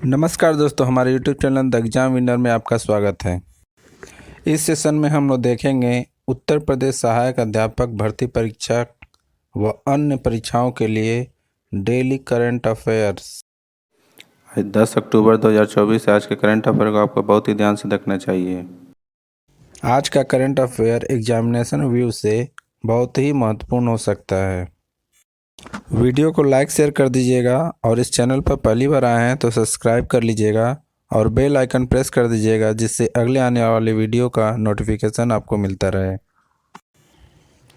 नमस्कार दोस्तों, हमारे YouTube channel the exam winner में आपका स्वागत है। इस सेशन में हम लोग देखेंगे उत्तर प्रदेश सहायक अध्यापक भर्ती परीक्षा व अन्य परीक्षाओं के लिए डेली करंट अफेयर्स। 10 अक्टूबर 2024 आज के करंट अफेयर को आपको बहुत ही ध्यान से देखना चाहिए। आज का करंट अफेयर एग्जामिनेशन व्यू से बहुत ही महत्वपूर्ण हो सकता है। वीडियो को लाइक शेयर कर दीजिएगा और इस चैनल पर पहली बार आए हैं तो सब्सक्राइब कर लीजिएगा और बेल आइकन प्रेस कर दीजिएगा, जिससे अगले आने वाले वीडियो का नोटिफिकेशन आपको मिलता रहे।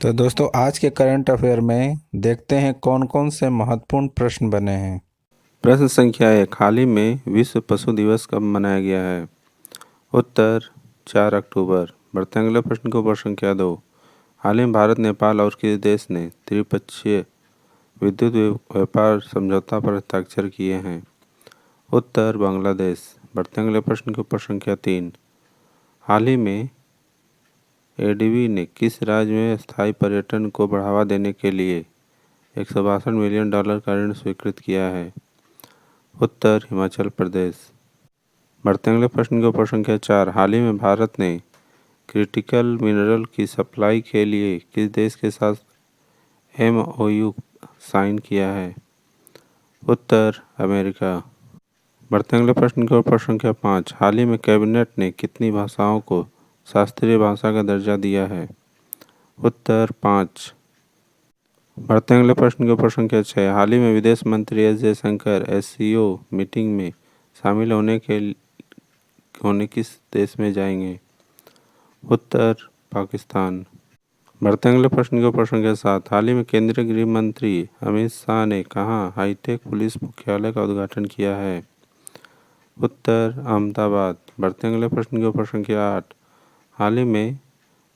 तो दोस्तों, आज के करंट अफेयर में देखते हैं कौन कौन से महत्वपूर्ण प्रश्न बने हैं। प्रश्न संख्या 1, हाल ही में विश्व पशु दिवस कब मनाया गया है? उत्तर 4 अक्टूबर। बढ़ते अगले प्रश्न को प्रश्न संख्या 2, हाल ही में भारत, नेपाल और किस देश ने त्रिपक्षीय विद्युत व्यापार समझौता पर हस्ताक्षर किए हैं? उत्तर बांग्लादेश। बढ़ते अगले प्रश्न को प्रश्न संख्या 3, हाल ही में एडीबी ने किस राज्य में स्थायी पर्यटन को बढ़ावा देने के लिए $162 मिलियन का ऋण स्वीकृत किया है? उत्तर हिमाचल प्रदेश। बढ़ते अगले प्रश्न को प्रश्न संख्या 4, हाल ही में भारत ने क्रिटिकल मिनरल की सप्लाई के लिए किस देश के साथ एमओयू साइन किया है? उत्तर अमेरिका। बढ़ते अगले प्रश्न को प्रश्न संख्या 5, हाल ही में कैबिनेट ने कितनी भाषाओं को शास्त्रीय भाषा का दर्जा दिया है? उत्तर 5। बढ़ते अगले प्रश्न को प्रश्न संख्या 6, हाल ही में विदेश मंत्री एस जयशंकर एससीओ मीटिंग में शामिल होने किस देश में जाएंगे? उत्तर पाकिस्तान। बढ़ते अगले प्रश्न को प्रश्न संख्या 7, हाल ही में केंद्रीय गृह मंत्री अमित शाह ने कहाँ हाईटेक पुलिस मुख्यालय का उद्घाटन किया है? उत्तर अहमदाबाद। बढ़ते अगले प्रश्न को प्रश्न संख्या 8, हाल ही में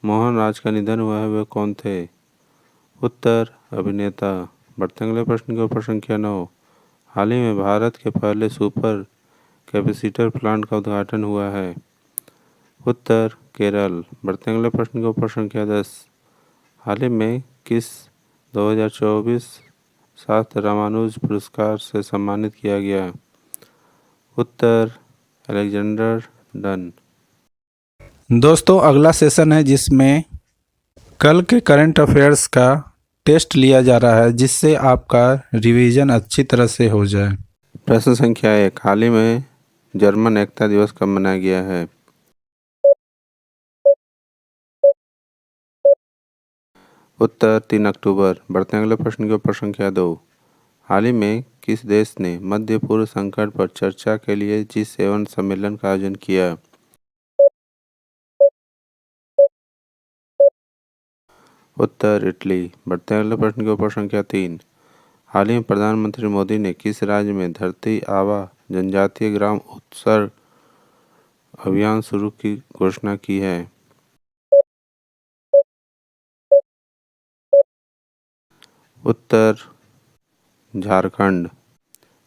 मोहन राज का निधन हुआ है, वे कौन थे? उत्तर अभिनेता। बढ़ते अगले प्रश्न को प्रश्न संख्या 9, हाल ही में भारत के पहले सुपर कैपेसिटर प्लांट का उद्घाटन हुआ है? उत्तर केरल। बढ़ते अगले प्रश्न को प्रश्न संख्या 10, हाल ही में किस 2024 शास्त्र रामानुज पुरस्कार से सम्मानित किया गया? उत्तर अलेक्जेंडर डन। दोस्तों, अगला सेशन है जिसमें कल के करंट अफेयर्स का टेस्ट लिया जा रहा है, जिससे आपका रिवीजन अच्छी तरह से हो जाए। प्रश्न संख्या 1, हाल ही में जर्मन एकता दिवस कब मनाया गया है? उत्तर 3 अक्टूबर। बढ़ते अगले प्रश्न की प्रश्न संख्या 2, हाल ही में किस देश ने मध्य पूर्व संकट पर चर्चा के लिए G7 सम्मेलन का आयोजन किया? उत्तर इटली। बढ़ते अगले प्रश्न की प्रश्न संख्या 3, हाल ही में प्रधानमंत्री मोदी ने किस राज्य में धरती आबा जनजातीय ग्राम उत्सर्ग अभियान शुरू की घोषणा की है? उत्तर झारखंड।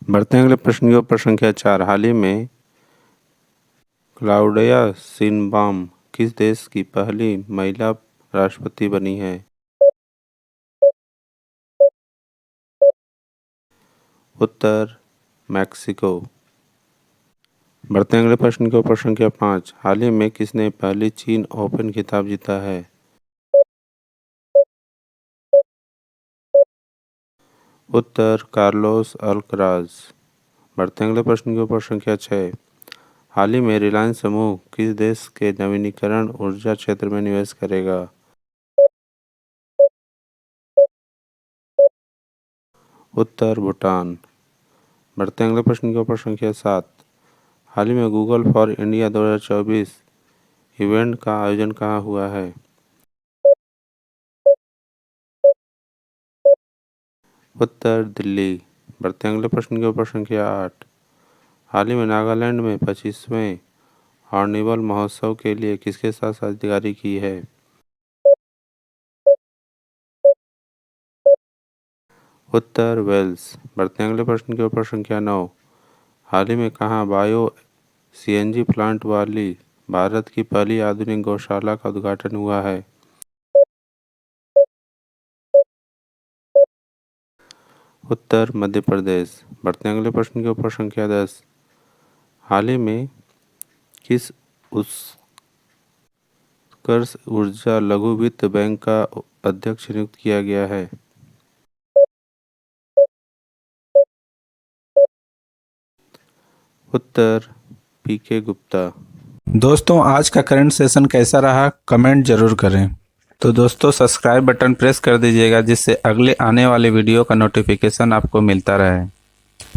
बढ़ते अगले प्रश्न की प्रश्न संख्या 4, हाल ही में क्लाउडिया शिनबाम किस देश की पहली महिला राष्ट्रपति बनी है? उत्तर मैक्सिको। बढ़ते अगले प्रश्न की प्रश्न संख्या 5, हाल ही में किसने पहली चीन ओपन खिताब जीता है? उत्तर कार्लोस अल्कराज। बढ़ते अगले प्रश्न की प्रश्न संख्या 6, हाल ही में रिलायंस समूह किस देश के नवीनीकरण ऊर्जा क्षेत्र में निवेश करेगा? उत्तर भूटान। बढ़ते अगले प्रश्न की प्रश्न संख्या 7, हाल ही में गूगल फॉर इंडिया 2024 इवेंट का आयोजन कहाँ हुआ है? उत्तर दिल्ली। बढ़ते अगले प्रश्न की प्रश्न संख्या 8, हाल ही में नागालैंड में 25वें हॉर्नबिल महोत्सव के लिए किसके साथ साझेदारी की है? उत्तर वेल्स। बढ़ते अगले प्रश्न की प्रश्न संख्या 9, हाल ही में कहाँ बायो सीएनजी प्लांट वाली भारत की पहली आधुनिक गौशाला का उद्घाटन हुआ है? उत्तर मध्य प्रदेश। बढ़ते अगले प्रश्न की प्रश्न संख्या 10, हाल ही में किस उत्कर्ष ऊर्जा लघु वित्त बैंक का अध्यक्ष नियुक्त किया गया है? उत्तर पीके गुप्ता। दोस्तों, आज का करंट सेशन कैसा रहा कमेंट जरूर करें। तो दोस्तों, सब्सक्राइब बटन प्रेस कर दीजिएगा जिससे अगले आने वाले वीडियो का नोटिफिकेशन आपको मिलता रहे।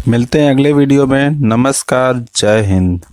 मिलते हैं अगले वीडियो में। नमस्कार, जय हिंद।